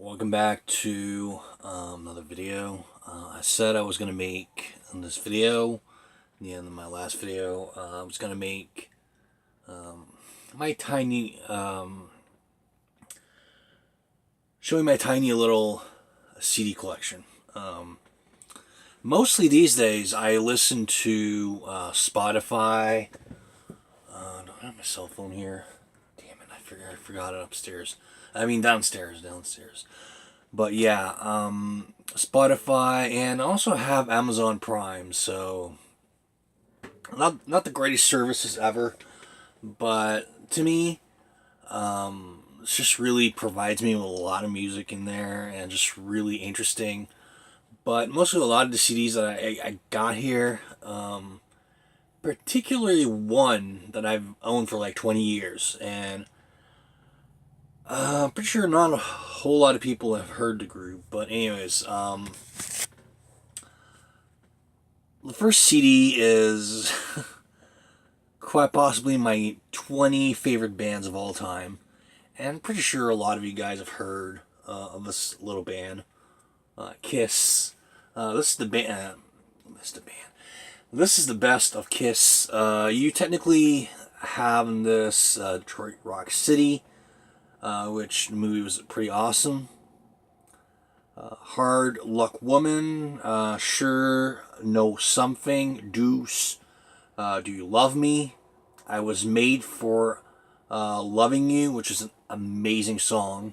Welcome back to another video. I said I was going to make in this video, in the end of my last video, I was going to make my tiny, showing my tiny little CD collection. Mostly these days I listen to Spotify. I don't have my cell phone here. Damn it, I forgot it upstairs. I mean downstairs. But yeah, Spotify, and I also have Amazon Prime. So not the greatest services ever, but to me, it just really provides me with a lot of music in there and just really interesting. But mostly a lot of the CDs that I got here, particularly one that I've owned for like 20 years, and I'm pretty sure not a whole lot of people have heard the group. But anyways, the first CD is quite possibly my 20 favorite bands of all time. And I'm pretty sure a lot of you guys have heard of this little band, Kiss. This is the band. This is the best of Kiss. You technically have in this Detroit Rock City, which the movie was pretty awesome. Hard Luck Woman, Sure Know Something, Deuce, Do You Love Me? I Was Made for Loving You, which is an amazing song.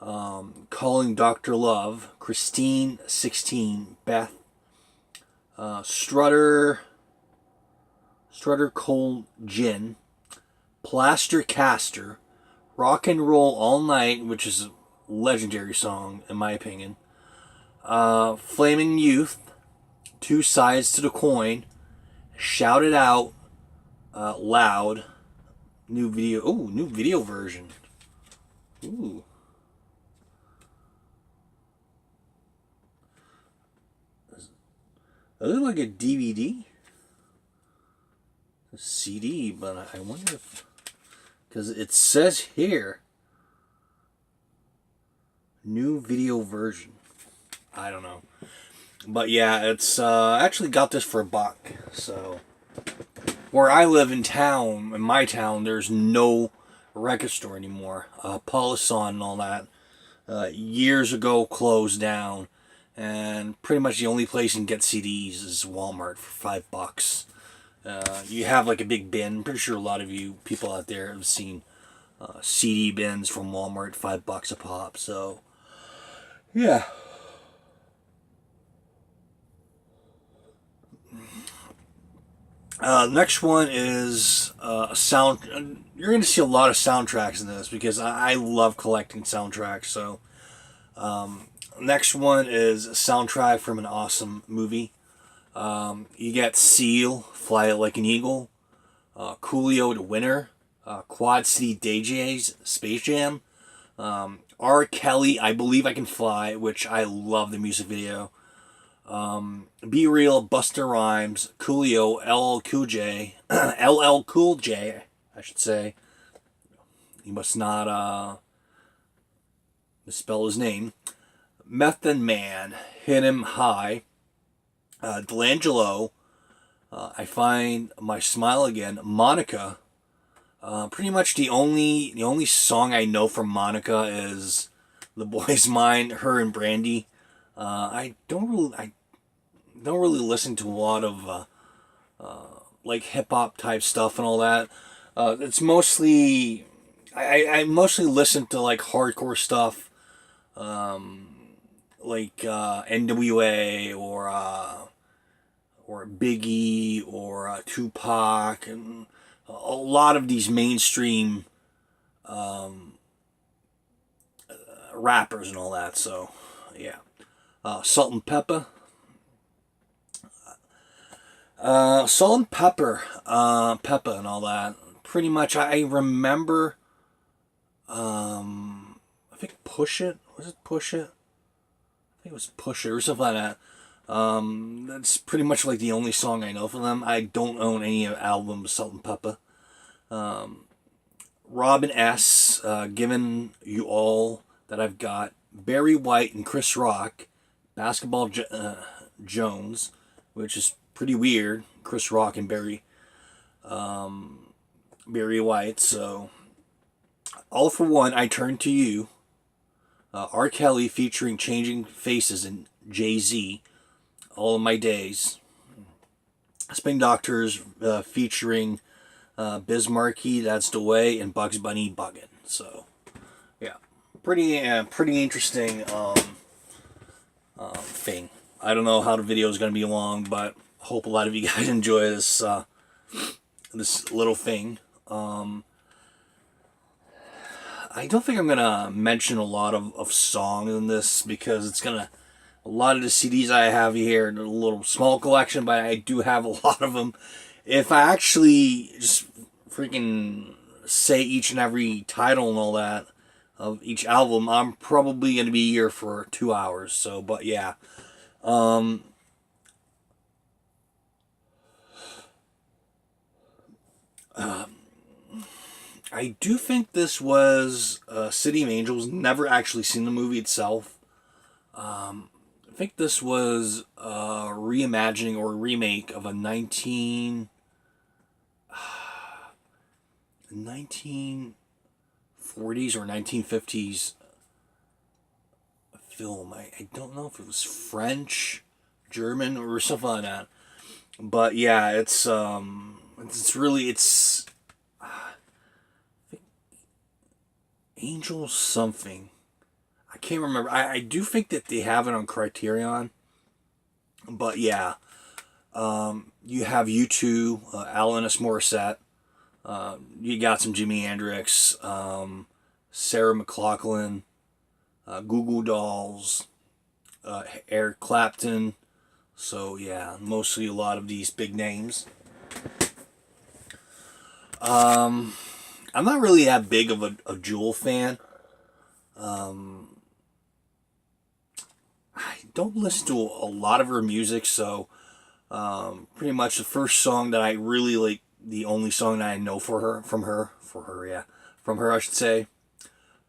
Calling Dr. Love, Christine 16, Beth, Strutter Cold Gin, Plaster Caster, Rock and Roll All Night, which is a legendary song in my opinion. Flaming Youth, Two Sides to the Coin, Shout It Out Loud, new video version. Ooh. It looks like a DVD, a CD, but I wonder if, because it says here, new video version. I don't know. But yeah, it's actually got this for $1. So where I live in town, in my town, there's no record store anymore. Polisan and all that years ago closed down, and pretty much the only place you can get CDs is Walmart for $5. You have like a big bin. I'm pretty sure a lot of you people out there have seen CD bins from Walmart, $5 a pop. So yeah. Next one is a sound. You're going to see a lot of soundtracks in this because I love collecting soundtracks. So, next one is a soundtrack from an awesome movie. You get Seal, Fly It Like an Eagle, Coolio the Winner, Quad City DJs, Space Jam, R. Kelly, I Believe I Can Fly, which I love the music video. Be Real, Busta Rhymes, Coolio, LL Cool J, LL Cool J, I should say. You must not misspell his name. Method Man, Hit 'Em High, D'Angelo, I Find My Smile Again, Monica. Pretty much the only song I know from Monica is The Boy's Mine, Her and Brandy. I don't really listen to a lot of like hip hop type stuff and all that. It's mostly I mostly listen to like hardcore stuff, like NWA or Biggie or Tupac, and a lot of these mainstream rappers and all that. So yeah. Salt and Pepper. Salt and Pepper. Pepper and all that. Pretty much, I remember. I think Push It. Was it Push It? I think it was Push It or something like that. That's pretty much like the only song I know from them. I don't own any albums Salt and Pepper. Robin S. Giving You All That I've Got. Barry White and Chris Rock, Jones, which is pretty weird. Chris Rock and Barry White. So, All for One, I Turn to You. R. Kelly featuring Changing Faces and Jay-Z, All of My Days. Spin Doctors featuring Biz Markie, That's the Way, and Bugs Bunny, Buggin'. So, yeah, pretty interesting thing. I don't know how the video is going to be long, but hope a lot of you guys enjoy this this little thing. I don't think I'm gonna mention a lot of songs in this because it's gonna. A lot of the CDs I have here, a little small collection, but I do have a lot of them. If I actually just freaking say each and every title and all that of each album, I'm probably gonna be here for 2 hours. So, but yeah. I do think this was City of Angels. Never actually seen the movie itself. I think this was a reimagining or a remake of a 1940s or 1950s film. I don't know if it was French, German, or something like that. But yeah, it's Angel something. I can't remember. I do think that they have it on Criterion. But yeah. You have U2, Alanis Morissette. You got some Jimi Hendrix, Sarah McLachlan, Goo Goo Dolls, Eric Clapton. So yeah, mostly a lot of these big names. I'm not really that big of a Jewel fan. I don't listen to a lot of her music, so pretty much the first song that I really like, the only song that I know from her, I should say.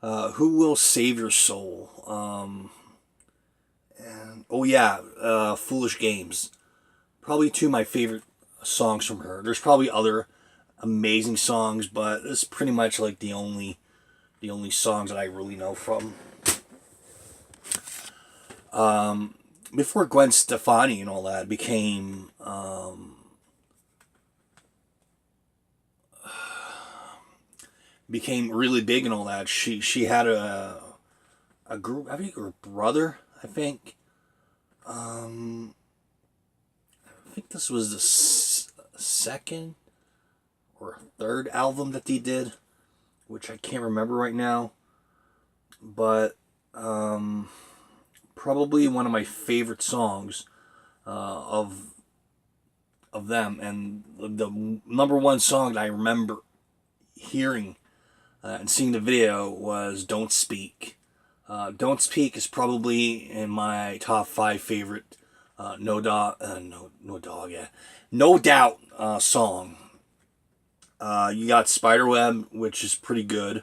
Who Will Save Your Soul? And oh yeah, Foolish Games. Probably two of my favorite songs from her. There's probably other amazing songs, but it's pretty much like the only songs that I really know from. Before Gwen Stefani and all that became really big and all that, she had a group. I think her brother. I think this was the second or third album that they did, which I can't remember right now. But probably one of my favorite songs of them, and the number one song that I remember hearing and seeing the video was "Don't Speak." "Don't Speak" is probably in my top 5 favorite No Doubt song. You got Spiderweb, which is pretty good.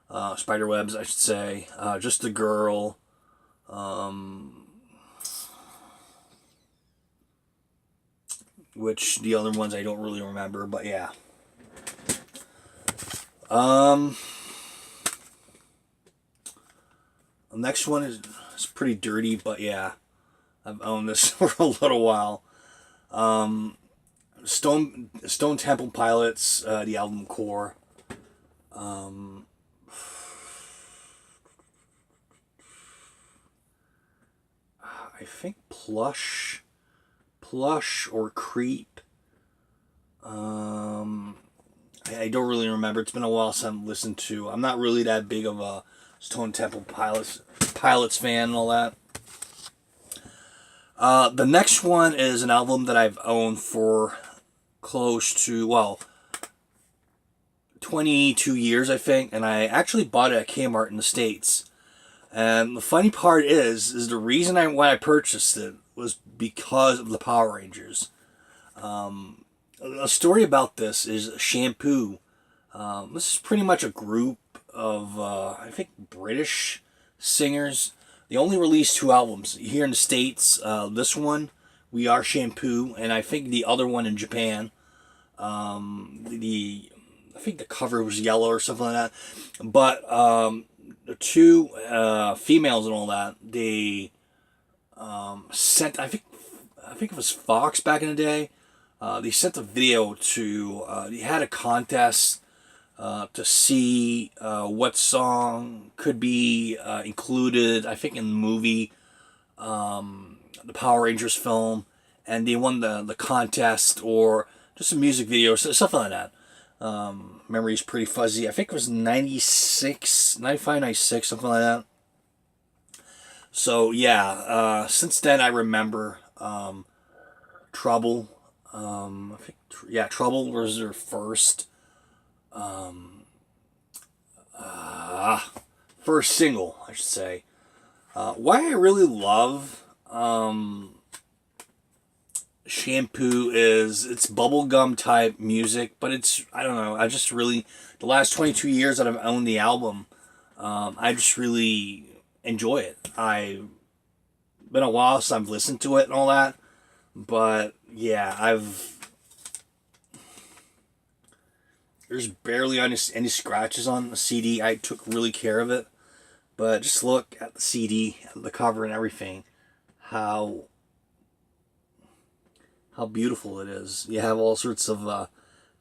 Spiderwebs, I should say. Just a Girl. Which the other ones I don't really remember, but yeah. The next one is pretty dirty, but yeah, I've owned this for a little while. Stone Temple Pilots, the album Core. I think Plush or Creep. I don't really remember. It's been a while since I've listened to. I'm not really that big of a Stone Temple Pilots fan and all that. The next one is an album that I've owned for close to 22 years, I think, and I actually bought it at Kmart in the States. And the funny part is the reason why I purchased it was because of the Power Rangers. A story about this is Shampoo. This is pretty much a group of, I think, British singers. They only released 2 albums here in the States. This one, We Are Shampoo, and I think the other one in Japan. The I think the cover was yellow or something like that. But the two females and all that, they sent. I think it was Fox back in the day. They sent a video to. They had a contest to see what song could be included. I think in the movie, the Power Rangers film, and they won the contest or just a music video, something like that. Memory's pretty fuzzy. I think it was 96, 95, 96, something like that. So yeah, since then I remember Trouble. I think yeah, Trouble was their first first single, I should say. Why I really love Shampoo is it's bubblegum type music, but it's, I don't know, I just really, the last 22 years that I've owned the album, I just really enjoy it. I've been a while since I've listened to it and all that, but yeah, there's barely any scratches on the CD. I took really care of it, but just look at the CD, the cover and everything, how beautiful it is. You have all sorts of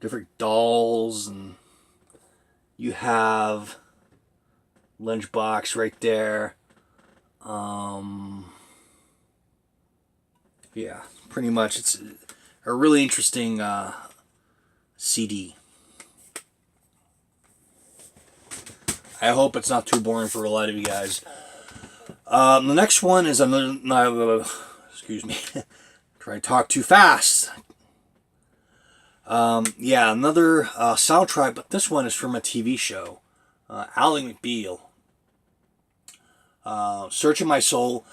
different dolls, and you have Lunchbox right there. Yeah, pretty much it's a really interesting CD. I hope it's not too boring for a lot of you guys. The next one is another. Excuse me. Try to talk too fast. Yeah, another soundtrack, but this one is from a TV show. Ally McBeal. Searching My Soul.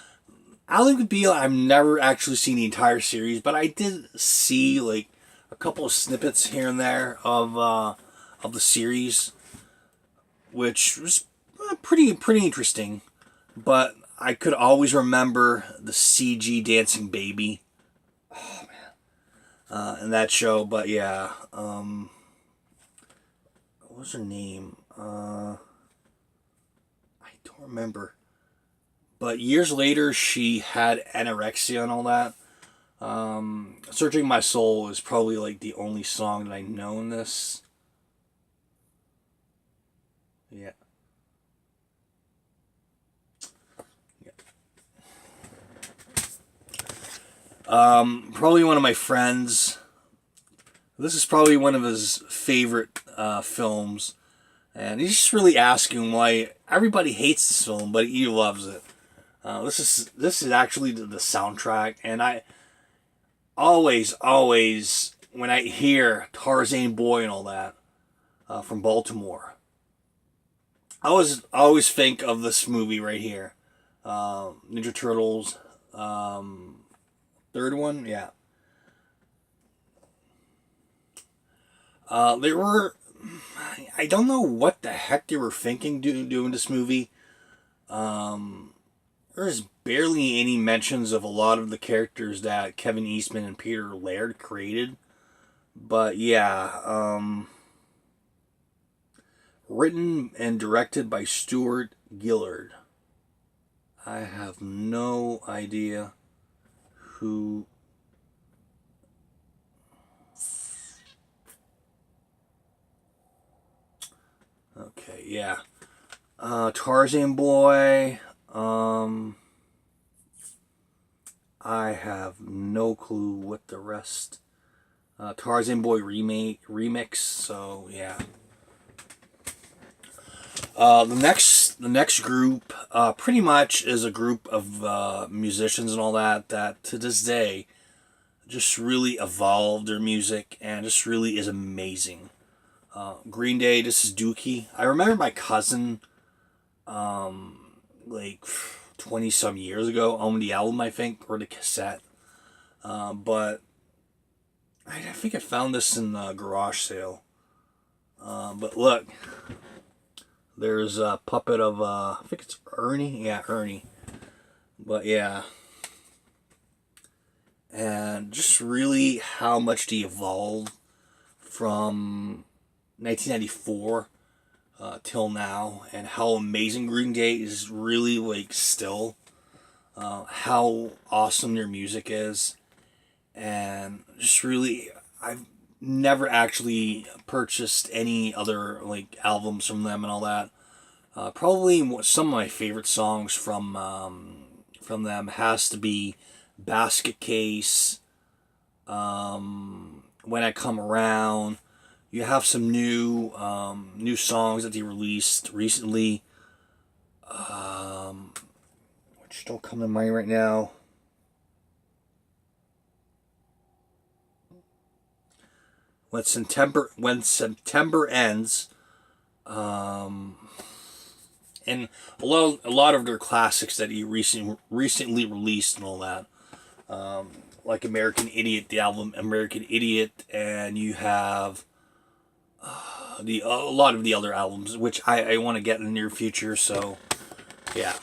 Ally McBeal, I've never actually seen the entire series, but I did see like a couple of snippets here and there of the series, which was pretty interesting. But I could always remember the CG dancing baby. Oh man, in that show. But yeah, what was her name? I don't remember. But years later, she had anorexia and all that. Searching My Soul is probably like the only song that I know in this. Yeah. Probably one of my friends. This is probably one of his favorite films. And he's just really asking why everybody hates this film, but he loves it. This is actually the soundtrack, and I always when I hear Tarzan Boy and all that from Baltimore, I always think of this movie right here, Ninja Turtles, third one, yeah. They were, I don't know what the heck they were thinking doing this movie. There's barely any mentions of a lot of the characters that Kevin Eastman and Peter Laird created. But yeah, written and directed by Stuart Gillard. I have no idea who. Okay, yeah. Tarzan Boy. I have no clue what the rest. Tarzan Boy remix. So yeah. The next group, pretty much is a group of musicians and all that to this day, just really evolved their music and just really is amazing. Green Day. This is Dookie. I remember my cousin, like 20 some years ago, owned the album, I think, or the cassette. But I think I found this in the garage sale. But look, There's a puppet of I think it's Ernie. Yeah, Ernie. But yeah, and just really how much they evolved from 1994 till now, and how amazing Green Day is really like still. How awesome their music is, and just really, I've never actually purchased any other like albums from them and all that. Probably some of my favorite songs from them has to be Basket Case, When I Come Around. You have some new songs that they released recently, which don't come to mind right now. When September ends, um, and a lot of their classics that he recently released and all that, like American Idiot, the album American Idiot, and you have a lot of the other albums, which I want to get in the near future. So yeah,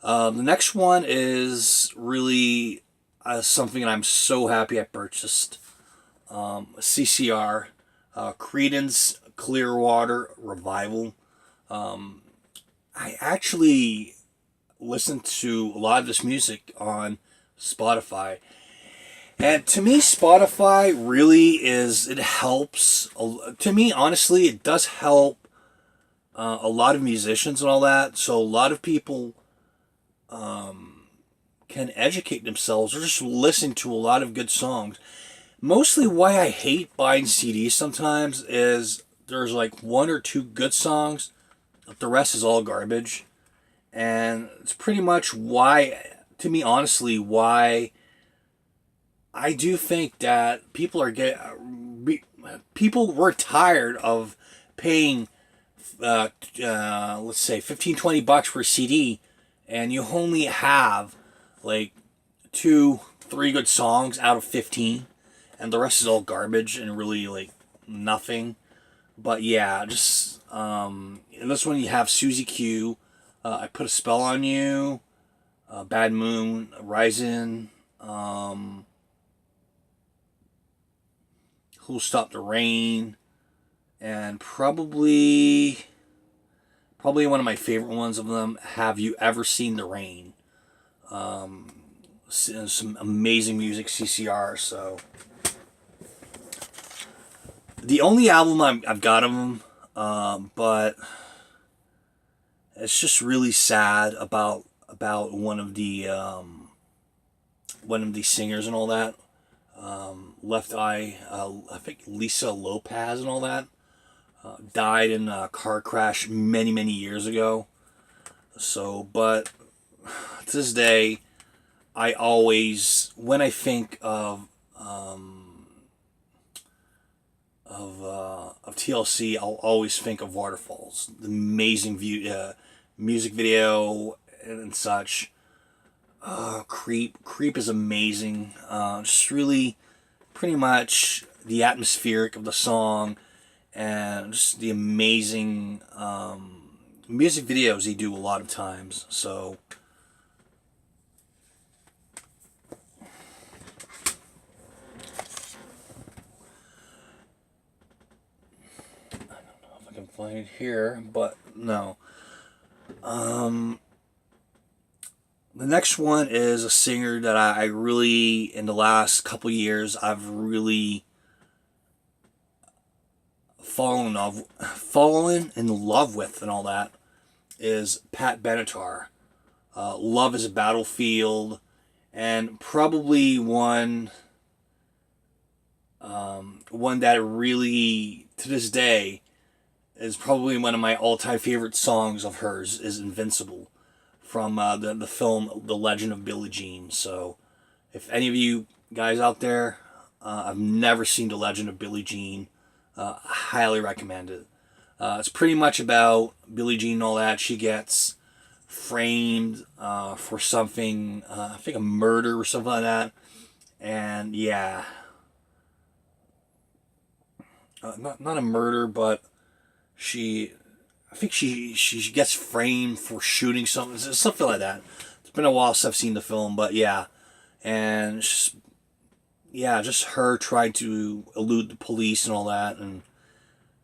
the next one is really something that I'm so happy I purchased. CCR, Creedence Clearwater Revival. I actually listened to a lot of this music on Spotify. And to me, Spotify really it helps. To me, honestly, it does help a lot of musicians and all that. So a lot of people can educate themselves or just listen to a lot of good songs. Mostly why I hate buying CDs sometimes is there's like one or two good songs, but the rest is all garbage. And it's pretty much why, to me, honestly, why I do think that people were tired of paying, let's say, 15-20 bucks for a CD, and you only have like two, three good songs out of 15, and the rest is all garbage and really like nothing. But yeah, just in this one you have Susie Q, I Put a Spell on You, Bad Moon Rising, Who'll Stop the Rain, and probably one of my favorite ones of them, Have You Ever Seen the Rain? Some amazing music, CCR. So the only album I've got of them, but it's just really sad about one of the singers and all that. Left Eye, I think Lisa Lopez and all that, died in a car crash many years ago. So, but to this day, I always, when I think of TLC, I'll always think of Waterfalls, the amazing music video and such. Creep is amazing. Just really, pretty much the atmospheric of the song, and just the amazing music videos they do a lot of times. So if I can find it here, but no. The next one is a singer that I really, in the last couple years, I've really fallen in love with, and all that, is Pat Benatar. Love is a Battlefield, and probably one that really, to this day, is probably one of my all-time favorite songs of hers, is Invincible, from the film The Legend of Billie Jean. So if any of you guys out there, I've never seen The Legend of Billie Jean, I highly recommend it. It's pretty much about Billie Jean and all that. She gets framed for something, I think a murder or something like that. And yeah, not a murder, but she, I think she gets framed for shooting something like that. It's been a while since I've seen the film, but yeah, and yeah, just her trying to elude the police and all that, and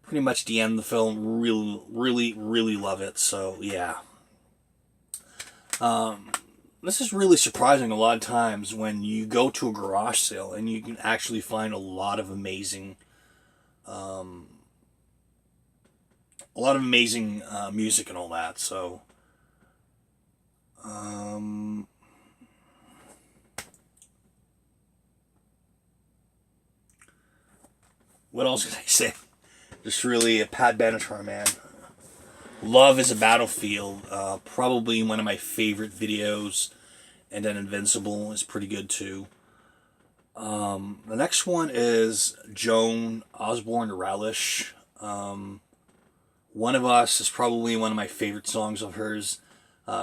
pretty much the end of the film. Really, really, really love it. So yeah, this is really surprising. A lot of times when you go to a garage sale and you can actually find a lot of amazing music and all that. So um, what else can I say? Just really a Pat Benatar, man. Love is a Battlefield. Probably one of my favorite videos. And then Invincible is pretty good too. The next one is Joan Osborne Relish. One of Us is probably one of my favorite songs of hers.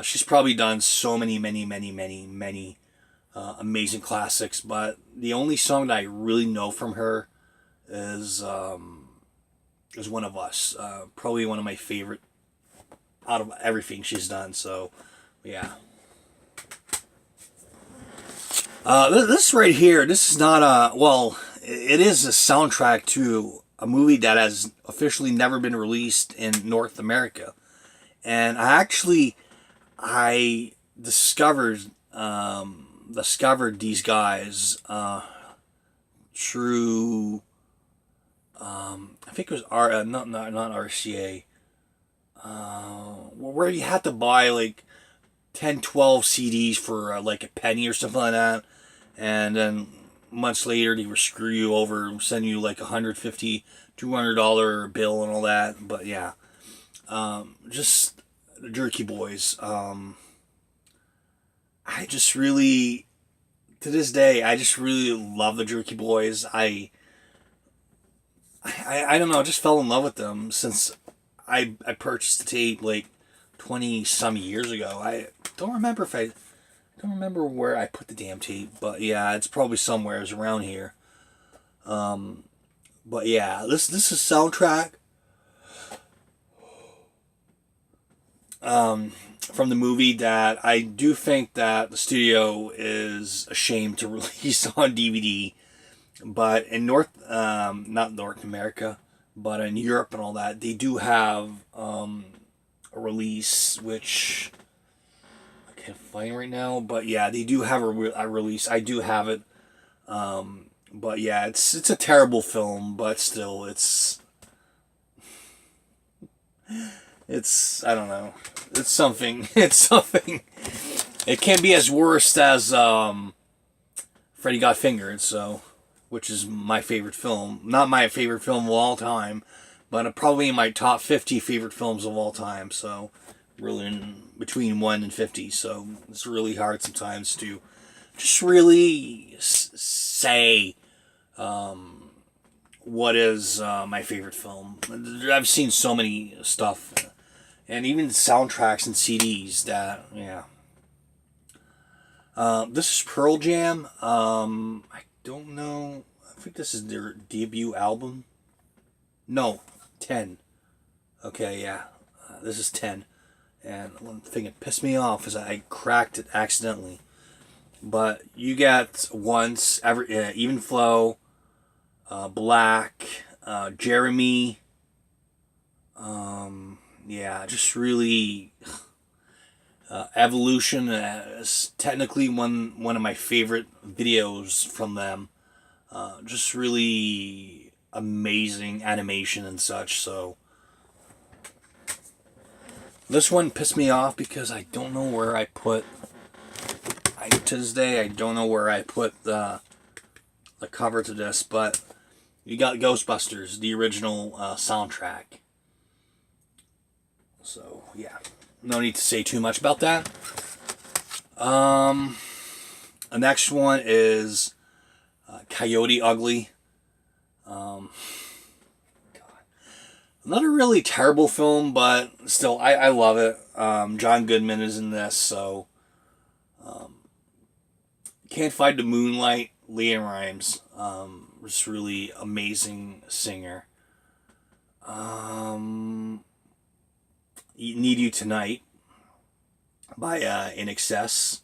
She's probably done so many, many, many, many, many amazing classics, but the only song that I really know from her is One of Us. Probably one of my favorite out of everything she's done. So, yeah. This right here, this is not it is a soundtrack to a movie that has officially never been released in North America. And I discovered these guys through, I think it was not RCA, where you had to buy like 10, 12 CDs for like a penny or something like that. And then months later, they would screw you over and send you like $150, $200 bill and all that. But yeah, just the Jerky Boys. I just really, to this day, I just really love the Jerky Boys. I don't know, I just fell in love with them since I purchased the tape like 20 some years ago. I don't remember where I put the damn tape, but yeah, it's probably somewhere around here. But yeah, this is soundtrack from the movie that I do think that the studio is ashamed to release on DVD. But in not North America, but in Europe and all that, they do have a release which I can't find right now. But yeah, they do have a release. I do have it. But yeah, it's a terrible film, but still, it's I don't know. It's something. It's something. It can't be as worse as Freddy Got Fingered, so, which is my favorite film. Not my favorite film of all time, but probably in my top 50 favorite films of all time. So, really between 1 and 50. So, it's really hard sometimes to just really say what is my favorite film. I've seen so many stuff, and even soundtracks and CDs that, yeah. This is Pearl Jam. I don't know. I think this is their debut album. No, 10. Okay, yeah. This is 10. And one thing that pissed me off is I cracked it accidentally. But you get Once, Even Flow, Black, Jeremy. Yeah, just really. Evolution is technically one of my favorite videos from them. Just really amazing animation and such. So this one pissed me off because I don't know where I put. To this day, I don't know where I put the cover to this, but you got Ghostbusters, the original soundtrack. So yeah. No need to say too much about that. The next one is Coyote Ugly. God. Not a really terrible film, but still, I love it. John Goodman is in this, so Can't Fight the Moonlight. LeAnn Rimes, just really amazing singer. Need You Tonight by In Excess.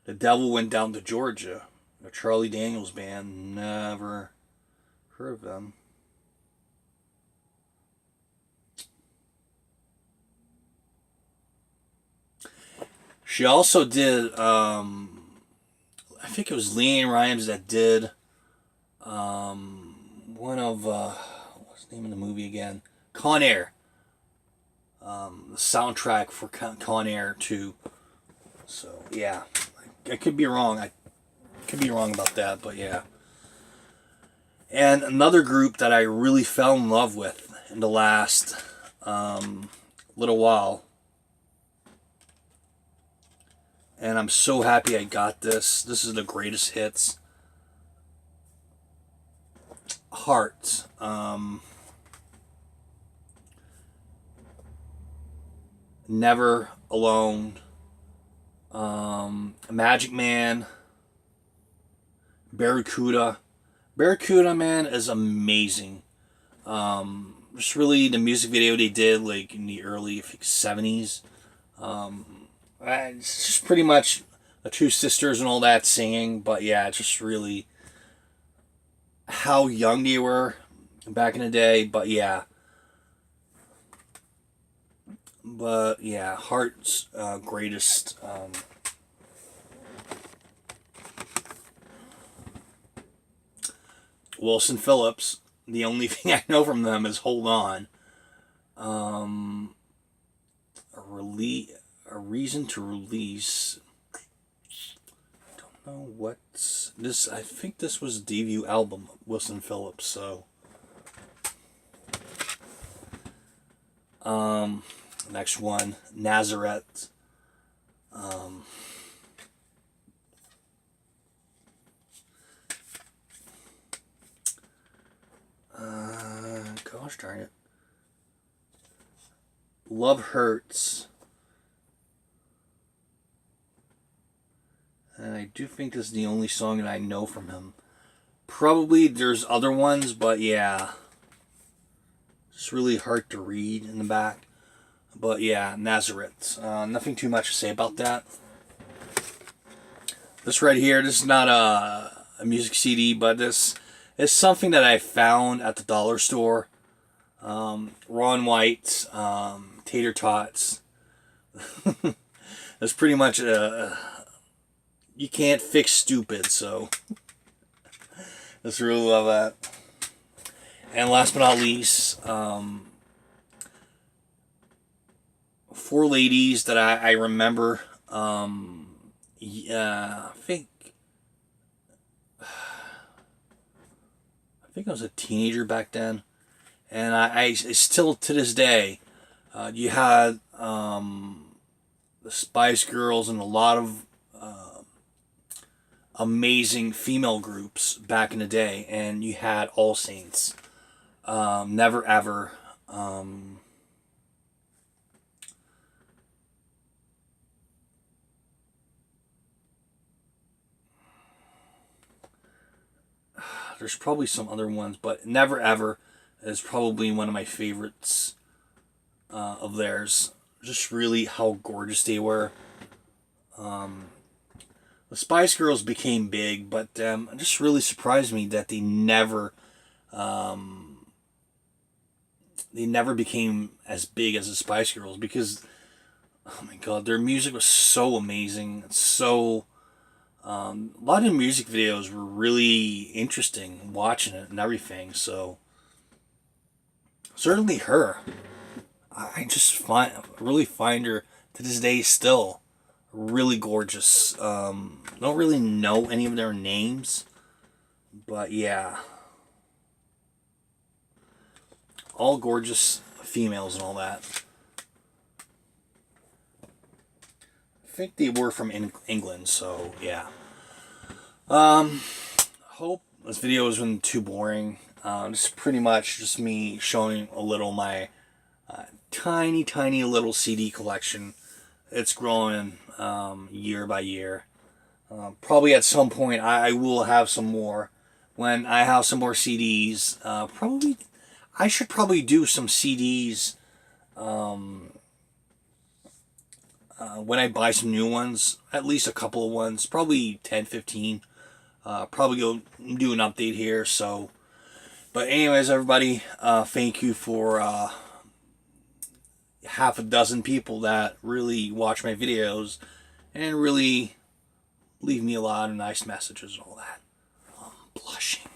The Devil Went Down to Georgia, a Charlie Daniels band. Never heard of them. She also did, I think it was LeAnn Rimes that did one of, what's the name of the movie again? Con Air. The soundtrack for Con Air 2. So, yeah. I could be wrong. I could be wrong about that, but yeah. And another group that I really fell in love with in the last little while. And I'm so happy I got this. This is the greatest hits. Heart. Never Alone. Magic Man. Barracuda. Barracuda, man, is amazing. Just really the music video they did like in the early 70s. It's just pretty much the two sisters and all that singing, but yeah, just really how young they were back in the day. But yeah, Heart's greatest. Wilson Phillips. The only thing I know from them is Hold On. A Reason to Release. I don't know what's this. I think this was a debut album, Wilson Phillips. So, next one, Nazareth. Gosh darn it. Love Hurts. And I do think this is the only song that I know from him. Probably there's other ones, but yeah. It's really hard to read in the back. But yeah, Nazareth. Nothing too much to say about that. This right here, this is not a music CD, but this is something that I found at the dollar store. Ron White's Tater Tots. That's pretty much you can't fix stupid, so just really love that. And last but not least, four ladies that I remember. I think I was a teenager back then, and I still to this day, you had the Spice Girls and a lot of amazing female groups back in the day, and you had All Saints, Never Ever, there's probably some other ones, but Never Ever is probably one of my favorites of theirs. Just really how gorgeous they were. The Spice Girls became big, but it just really surprised me that they never became as big as the Spice Girls, because oh my god, their music was so amazing. So a lot of the music videos were really interesting, watching it and everything. So certainly her, I just really find her to this day still really gorgeous. Don't really know any of their names, but yeah, all gorgeous females and all that. I think they were from England, so yeah. Hope this video wasn't too boring. This is pretty much just me showing a little my tiny little CD collection. It's growing year by year. Probably at some point I will have some more. When I have some more CDs, probably I should probably do some CDs when I buy some new ones, at least a couple of ones, probably 10, 15. Probably go do an update here. So, but anyways, everybody, thank you for half a dozen people that really watch my videos and really leave me a lot of nice messages and all that. I'm blushing.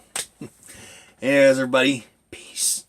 Anyways, everybody, peace.